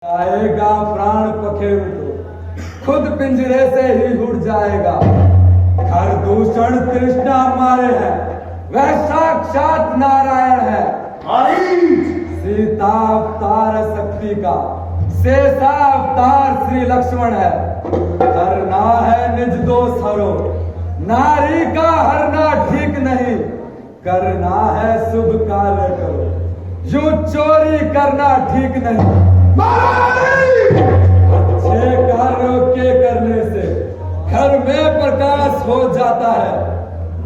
आएगा प्राण पखेरु तो खुद पिंजरे से ही उड़ जाएगा। घर दूषण तृष्णा मारे हैं, वह साक्षात नारायण है। सीता अवतार शक्ति का, शेषा अवतार श्री लक्ष्मण है। करना है निज दोष हरो, नारी का हरना ठीक नहीं। करना है शुभ कार्य करो, यूं चोरी करना ठीक नहीं। अच्छे कार्यों के करने से घर में प्रकाश हो जाता है।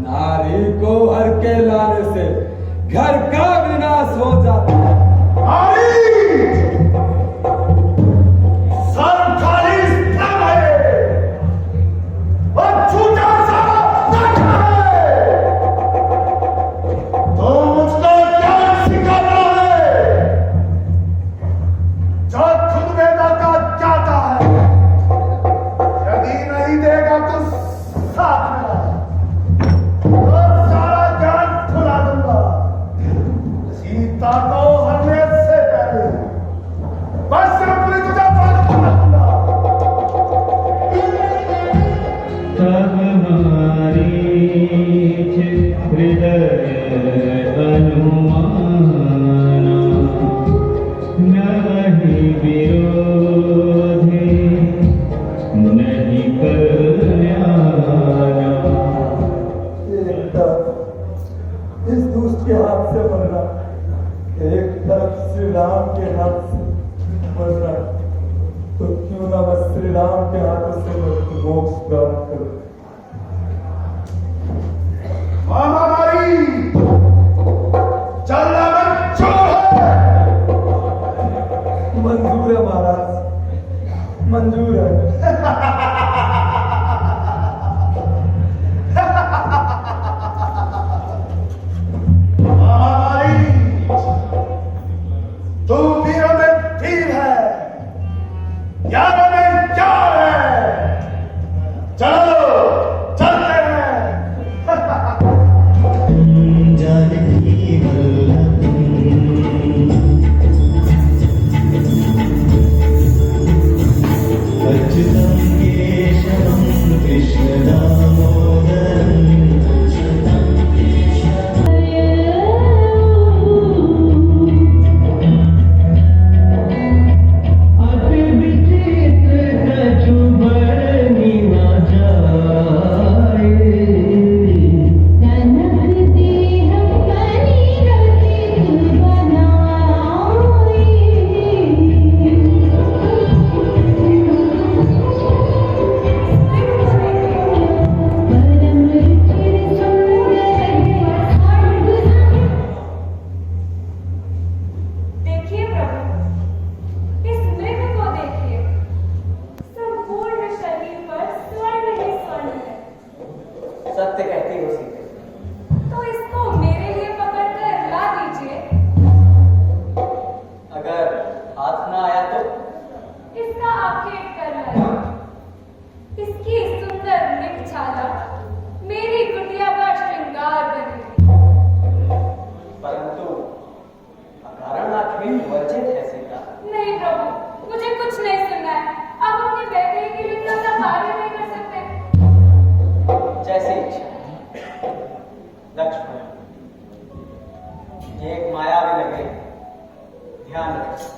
नारी को हर के लाने से घर का विनाश हो जाता है। इस दुष्ट के हाथ से मरना, एक तरफ श्री राम के हाथ से मरना, तो क्यों ना मैं श्री राम के हाथों से मोक्ष प्राप्त करूं। चलना मंजूर है महाराज, मंजूर है। तू वीरों में वीर है, यादों में यार है। चलो चलते हैं। जानकी वल्लभ अच्युतं केशवं कृष्ण दामोदरं। सत्य कहती हो सीते, तो इसको मेरे लिए पकड़कर ला दीजिए। अगर हाथ ना आया तो इसका आक्षेप कर लाया। इसकी सुंदर निकछाला मेरी कुटिया का श्रृंगार बनेगी। परंतु अकारण आक्षेप वर्जित है सीता। नहीं प्रभु, मुझे कुछ नहीं सुनना है। अब अपने बेटे के लिए तो कार्य नहीं कर सकते। जैसी इच्छा लक्ष्मण, ये एक माया भी लगे, ध्यान रखें,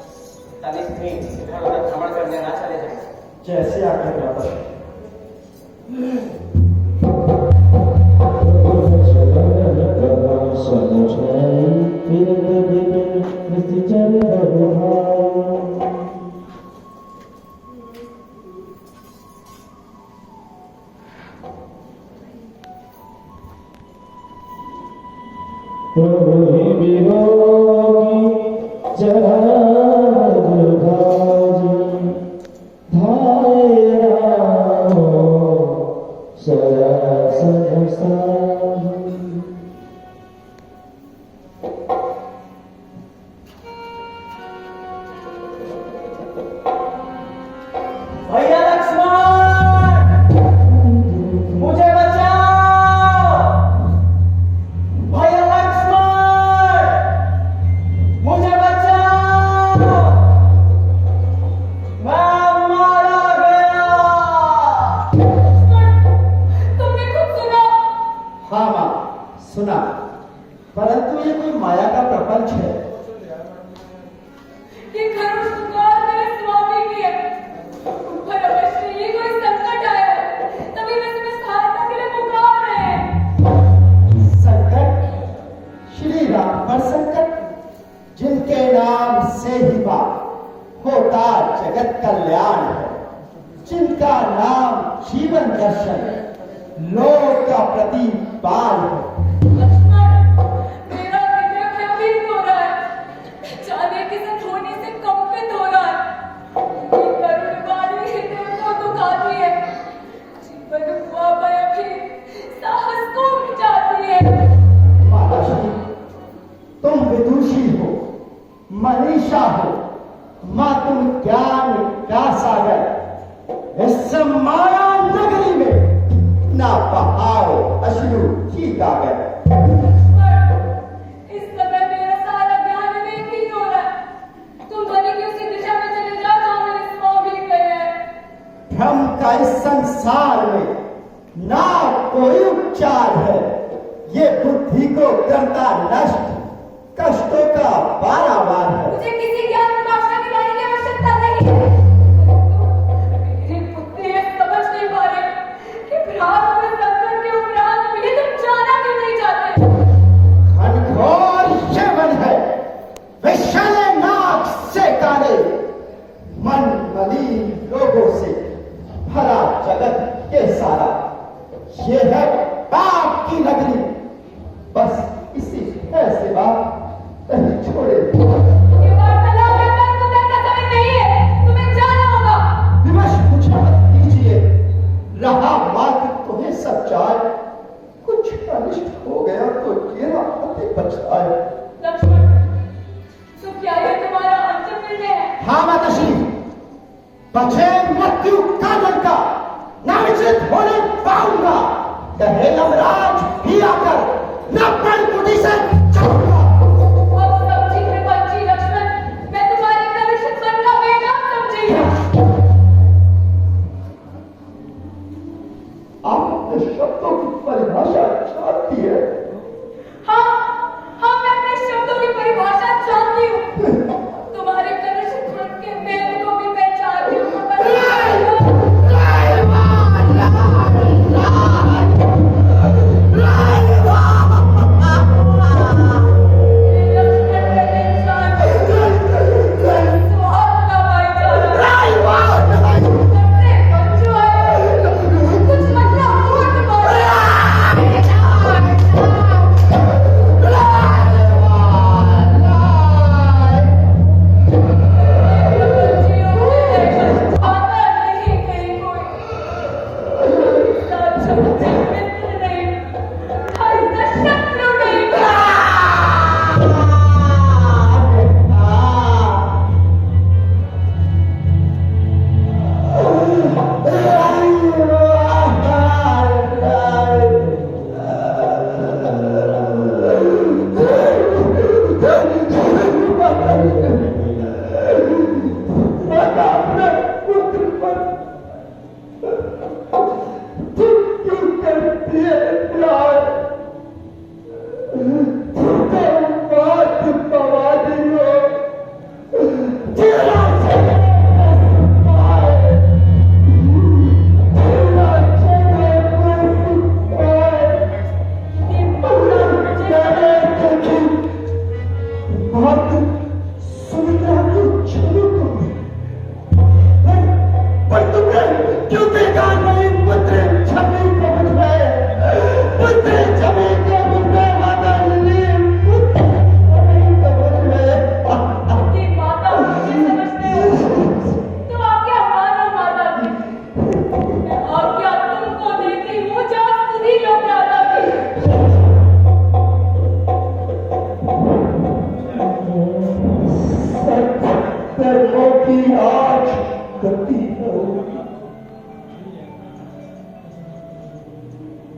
तनिक भी इधर उधर भ्रमण करने ना चले जाए। जैसे आगे जाता जगत कल्याण है, जिनका नाम जीवन दर्शन लोक का प्रतिपाल है। लक्ष्मण, मेरा हृदय भयभीत हो रहा है, जाने किसी ध्वनि से कंपित हो रहा है। ये करुण वाणी हृदय को दुखाती है, जीवन हुआ भयभीत साहस को मिटाती है। माता श्री, तुम विदुषी हो, मनीषा हो, माँ तुम ज्ञान का सागर। इस माया नगरी में ना बहाओ अश्रु की कागर। इस समय मेरा सारा ज्ञान विवेकहीन हो रहा है। तुम ध्वनि की उसी दिशा में चले जाओ जहां मेरे स्वामी गए हैं। भ्रम का इस संसार में ना कोई उपचार है, ये बुद्धि को करता नष्ट, कष्टों का बाराबार है। मुझे किसी ज्ञान प्रकाश दिलाने की आवश्यकता नहीं है। मेरी बुद्धि ये समझ नहीं पा रही कि भ्रात में संकट के उपरांत भी तुम जाना क्यों नहीं चाहते। घनघोर यवन है, विषय नाक से काले, मन मलिन लोगों से भरा जगत ये सारा। ये है पाप की नगरी, बस इसी ऐसे बात नहीं छोड़े। ये वार्तालाप व्यापार को करना समय नहीं है, तुम्हें जाना होगा। विवश मुझे मत कीजिए, रहा मार्ग तुम्हें सब जाए, कुछ अनिष्ट हो गया तो ये अति पछताए। लक्ष्मण, तो क्या ये तुम्हारा अंतिम निर्णय है? हाँ माता श्री, बचे मृत्यु का लड़का ना विचलित होने पाऊंगा। कहे यमराज भी आकर न पण कुटी से जाऊंगा। अब समझी कृपांची लक्ष्मण, मैं तुम्हारे कलुषित मन का बेगाम समझी। आप अपने शब्दों की परिभाषा जानती है? हाँ, मैं अपने शब्दों की परिभाषा जानती हूँ। तुम्हारे कलुषित मन के मेल को भी पहचानती हूँ।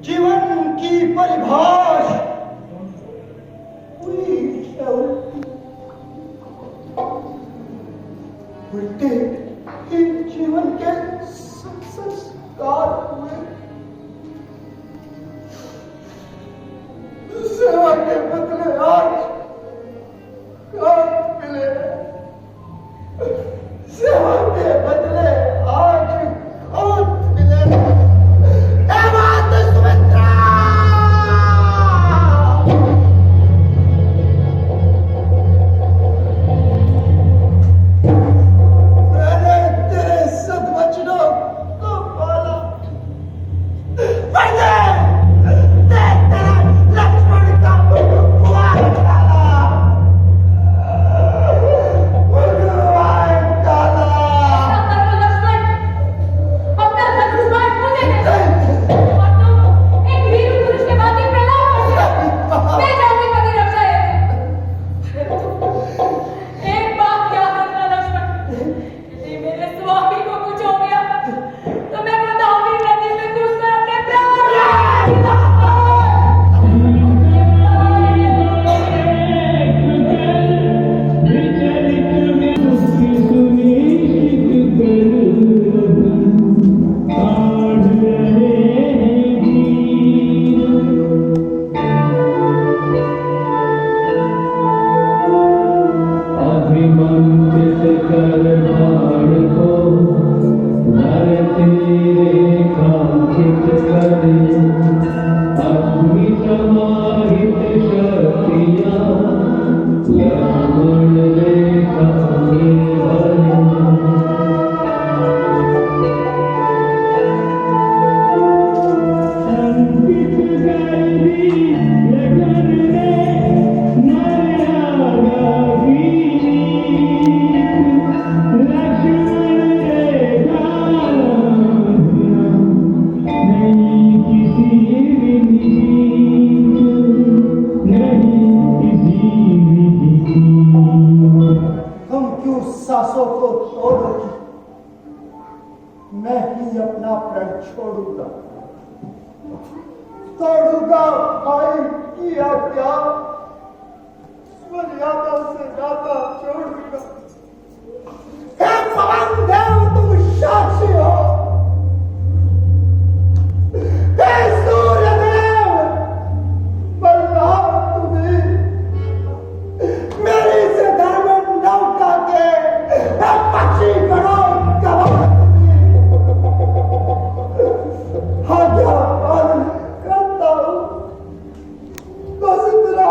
जीवन की परिभाषा उल्टे जीवन के संस्कार हुए। सेवा के बदले आज काट मिले, सेवा के बदले आज काट मिले। मैंने तोड़ोगी, मैं ही अपना प्रण छोड़ूंगा। तोड़ूंगा भाई की आज्ञा, मर्यादा से ज्यादा छोड़ूंगा। हे पवन देव, तुम साक्षी हो। हे सूर्य देव, बलराम तुम्हें मेरी से धर्म नौका के पक्षी करो गवाह आज्ञा पालन करता हूं। बस इतना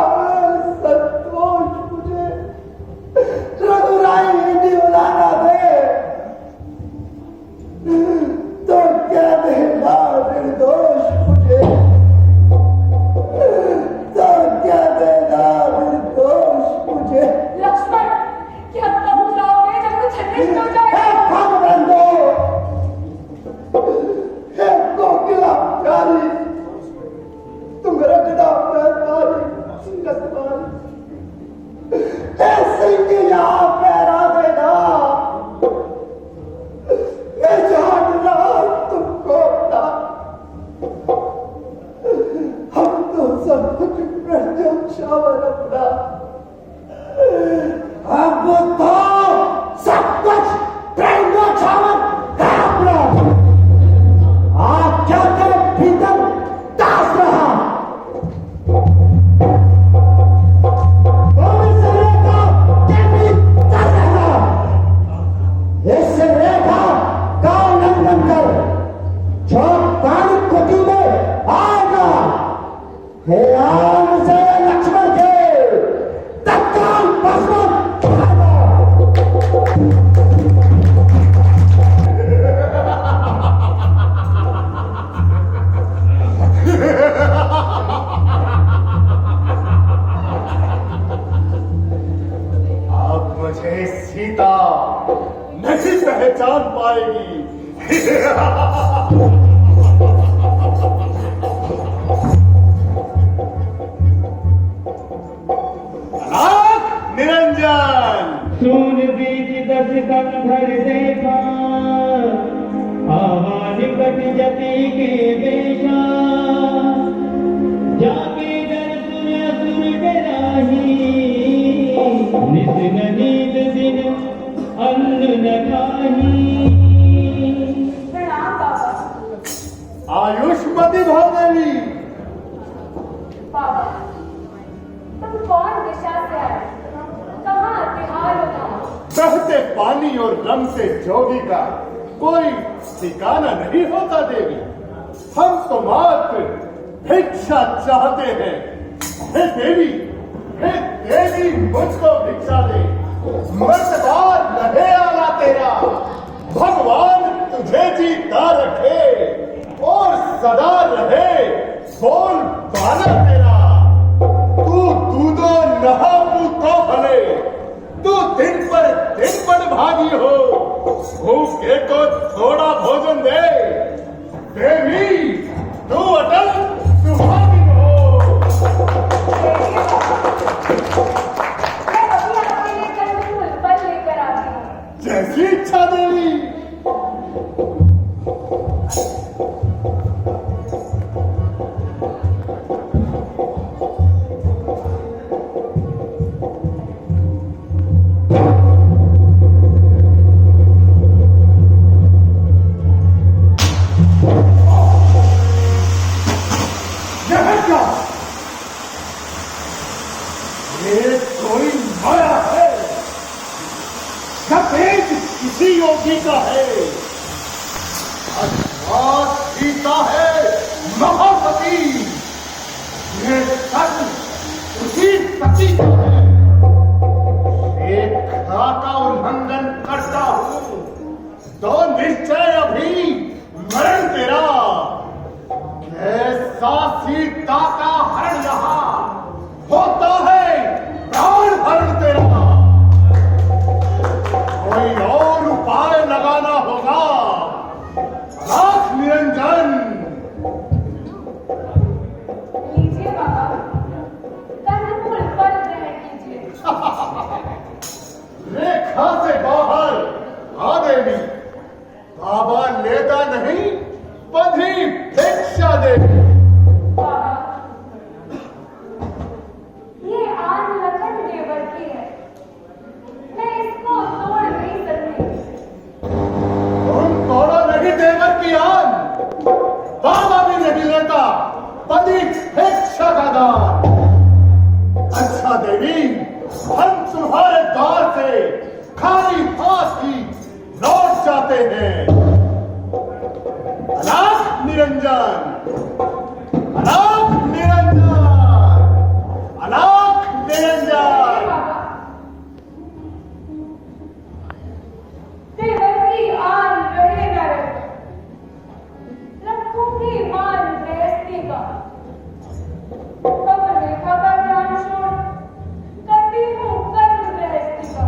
संतोष मुझे, रघुराई दिलाना दे तो क्या देना निर्दोष मुझे, तो क्या देना निर्दोष मुझे। लक्ष्मण, क्या तब जाओगे जब कुछ अनिष्ट हो जाए? हे भगवंतो, हे कोकिला प्यारी, तुम रखना प्यारी सिंगसवारी, हे सिंह यहाँ पैरा देना, मैं जानना तुमको अपना। हम तो सब कुछ प्रत्योक्षावर अपना, अब तो सब कुछ प्रत्योक्षावर है अपना। आज्ञा के भीतर दास रहा, इस रेखा के भीतर रहना, इस रेखा का उल्लंघन कर जो पानी कुटी में आएगा, हे आम से लक्ष्मण के तत्काल भस्म खाएगा। अब मुझे सीता नहीं पहचान पाएगी। निरंजन सून बीज दस कंधर देखा, आवा निकट जति के बेशा, जाके दर सुन असुर डराही, नित न नींद दिन अन्न न खाही। प्रणाम बाबा। आयुष्मती भोगली। बाबा, तुम कौन दिशा से आए? कहाँ तिहार होना? बहते पानी और रमते जोगी का कोई ठिकाना नहीं होता देवी। हम तो मात्र भिक्षा चाहते हैं। हे देवी, हे देवी, मुझको भिक्षा दे। मर्दबार लहे आला तेरा, भगवान तुझे जीता रखे और सदा रहे बोल बाना तेरा। तू दूधो नहा तो भले, तू दिन पर भागी हो, भूखे को थोड़ा भोजन दे। देवी, तू अटल सुहागिन हो। मैं अभी आपके लिए कंदमूल फल लेकर आती हूँ। जैसी इच्छा देवी। ये कोई माया है, सफेद किसी योगी का है, अर्थात सीता है महापति। ये सच उसी पति का है। एक का उल्लंघन करता हूं तो निश्चय अभी मरण तेरा। ऐसा सीता का हरण यहाँ होता है, प्राण हरण तेरा। कोई और उपाय लगाना होगा। राख निरंजन। लीजिए बाबा, कंदमूल फल ग्रहण कीजिए। रेखा से बाहर देवी, बाबा लेता नहीं, बधी भिक्षा दे। बाबा, ये आन लखन देवर की है, मैं इसको तोड़ नहीं सकती। तुम तोड़ो नहीं देवर की आन, बाबा भी नहीं लेता बधी भिक्षा का दान। अच्छा देवी, हम तुम्हारे द्वार से खाली हाथ ही लौट जाते हैं। अनाथ निरंजन, अनाथ निरंजन, अनाथ निरंजन। देवर की आन रहे न रहे, रखूंगी मान गृहस्थी का। अब लेखा का ध्यान छोड़ करती हूँ कर्म गृहस्थी का।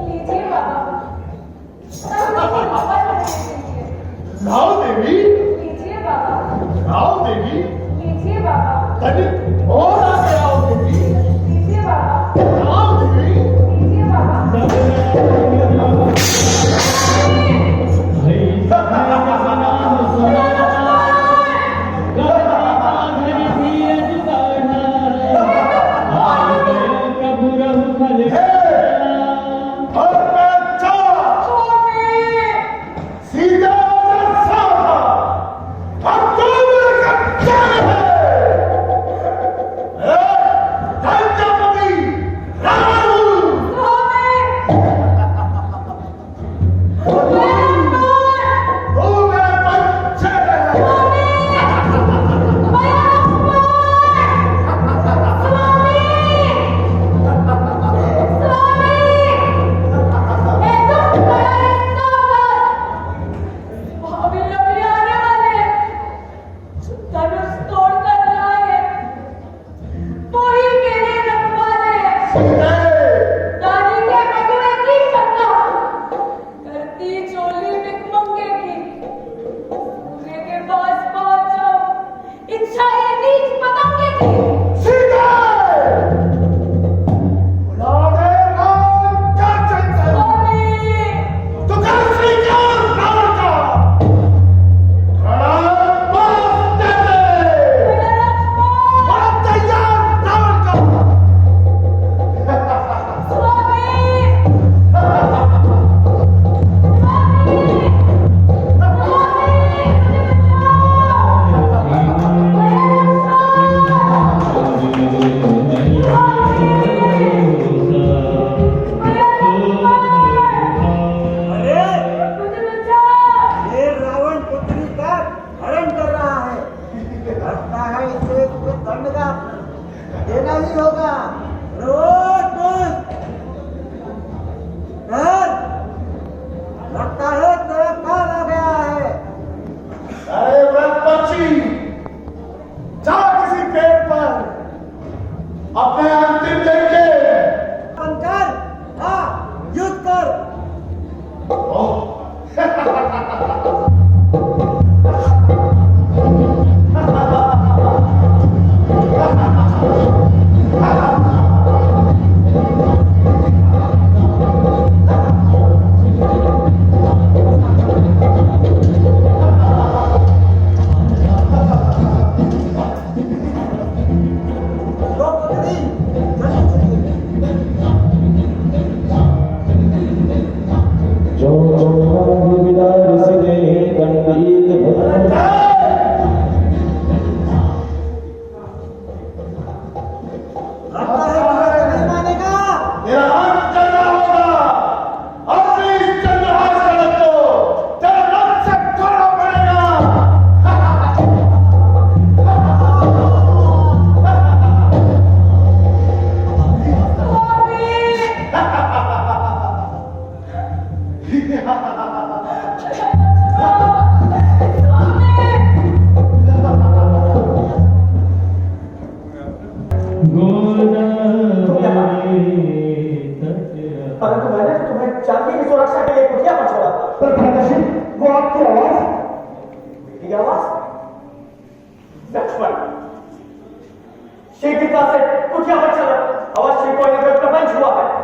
लीजिए बाबा, लाओ देवी, लीजिए बाबा, लाओ देवी, लीजिए बाबा, तनिक और आगे आओ देवी, लीजिए बाबा, लाओ देवी। लीजिए बाबा। और मैं सीधा साधा, अब तो मेरे कब्जे में है। ये आवाज लक्ष्मण शेख के पास है कुटिया पर चलो अवश्य कोई ना कोई प्रपंच हुआ है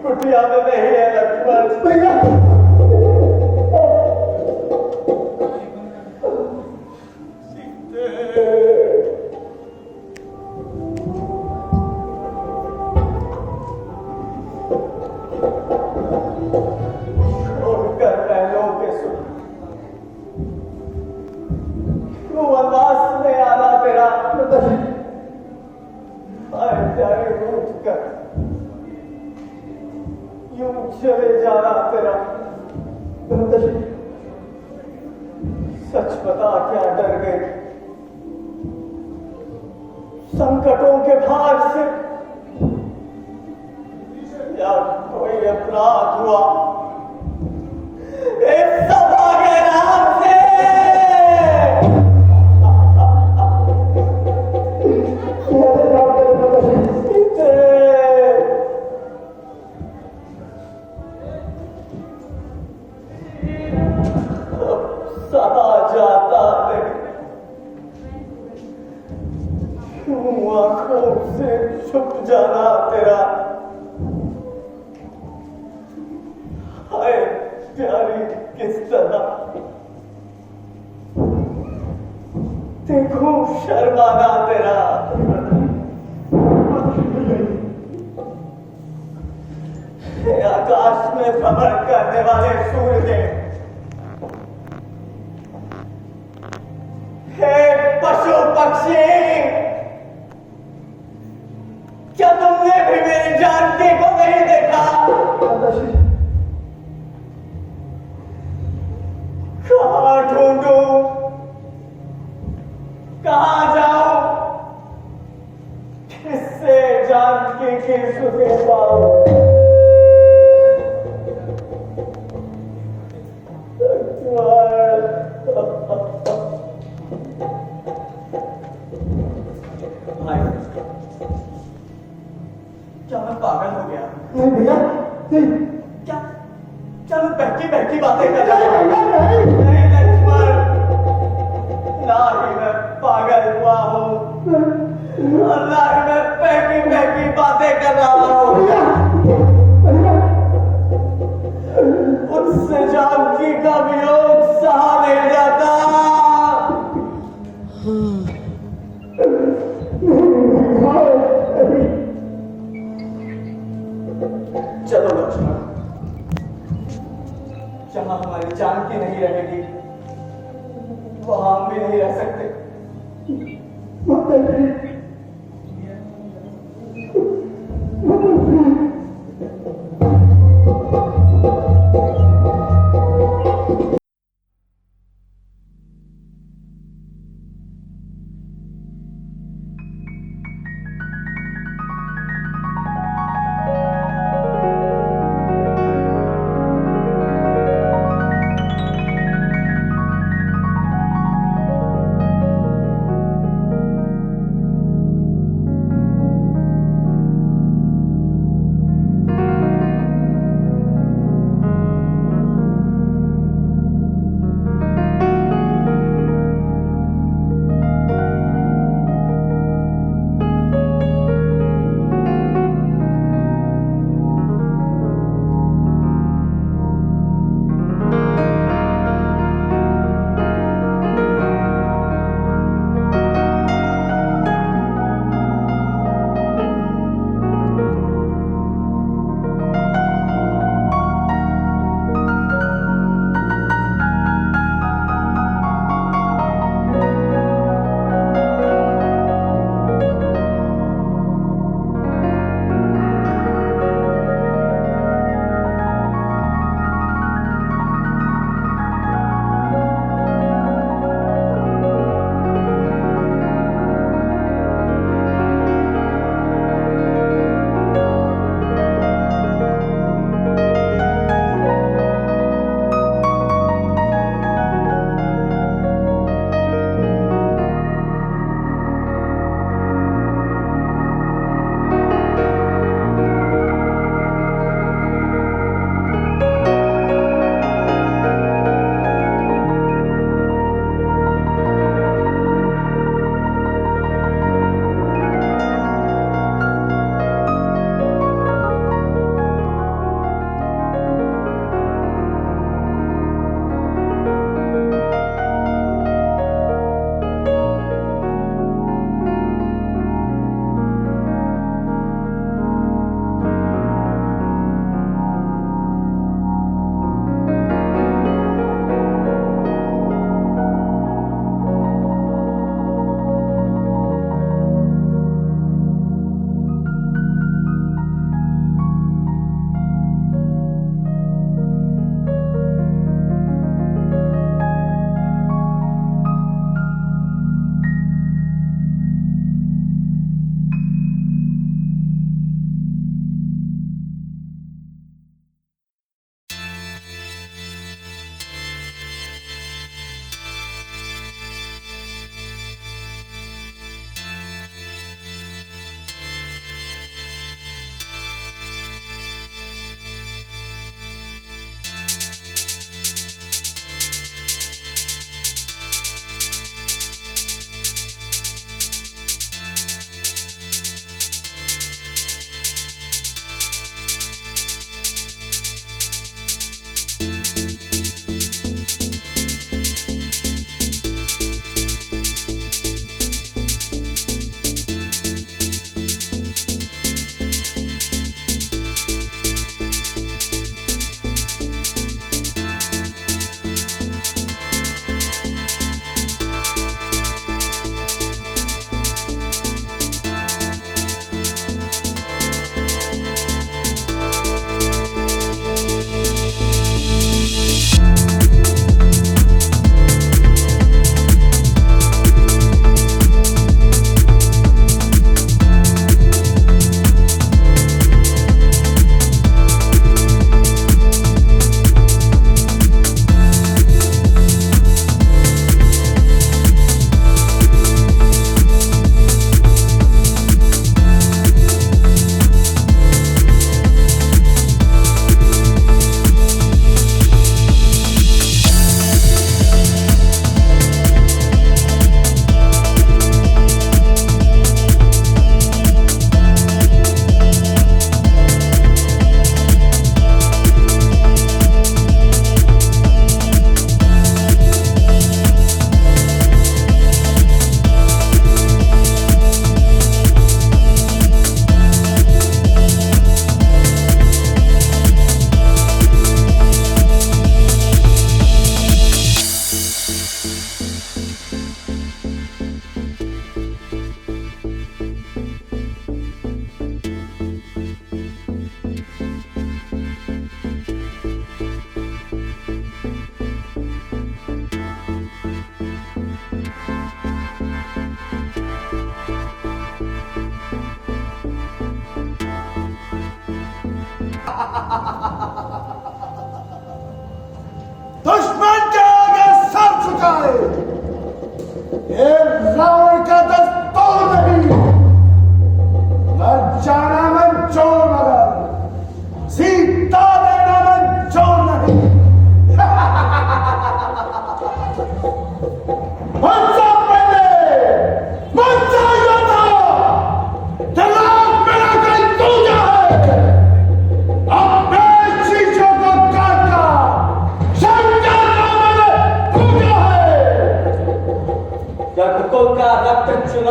कुटिया में नहीं है लक्ष्मण भैया छोड़कर पहलों के सुख तू वनवास में आना तेरा प्यारे रूठ कर यूं चले जाना तेरा सच बता क्या डर गई संकटों के भार से या कोई अपराध हुआ इस सभा के नाम से सहा जाता नहीं आंखों से छुप जाना तेरा हाय प्यारी किस तरह देखो शर्माना तेरा आकाश में भ्रमण करने वाले सूर्य हे पशु पक्षी क्या तुमने भी मेरी जानकी को नहीं देखा कहां ढूंढूं कहां जाऊं किससे जानकी की सुधे पाऊं क्या मैं पागल हो गया नहीं भैया नहीं क्या क्या मैं बहकी बहकी बातें कर रहा हूं नहीं लक्ष्मण ना ही मैं पागल हुआ हूं और ना ही मैं बहकी बहकी बातें कर रहा हूं उससे जानकी का वियोग सहा नहीं जाता चलो लक्ष्मण जहां हमारी जानकी नहीं रहेगी वहां हम भी नहीं रह सकते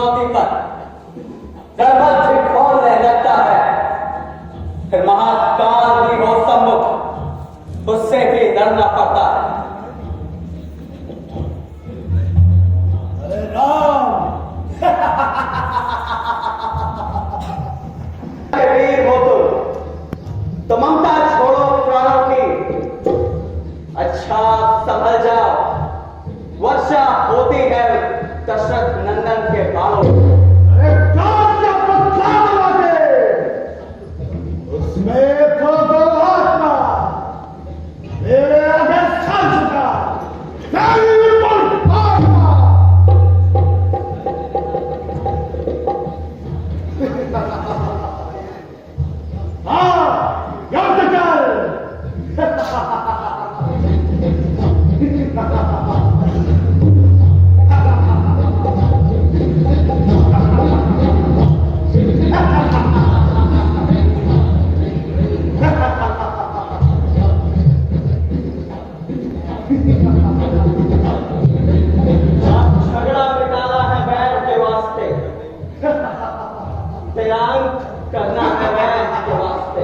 चुनौती पर जब मध्य खोलने लगता है, फिर महाकाल भी हो सम्मुख, उससे भी डरना पड़ता है। अरे राम, वीर हो तो ममता छोड़ो प्राणों की, अच्छा संभल जाओ, वर्षा होती है दशरथ नंदन के बालों। अरे कान का पत्थर लगा दे, उसमें तो आत्मा मेरे आगे चल चुका, मेरी पर आत्मा। हाँ, याद कर। झगड़ा मिटाना है बैर के वास्ते, तिरंग करना है बैर के वास्ते।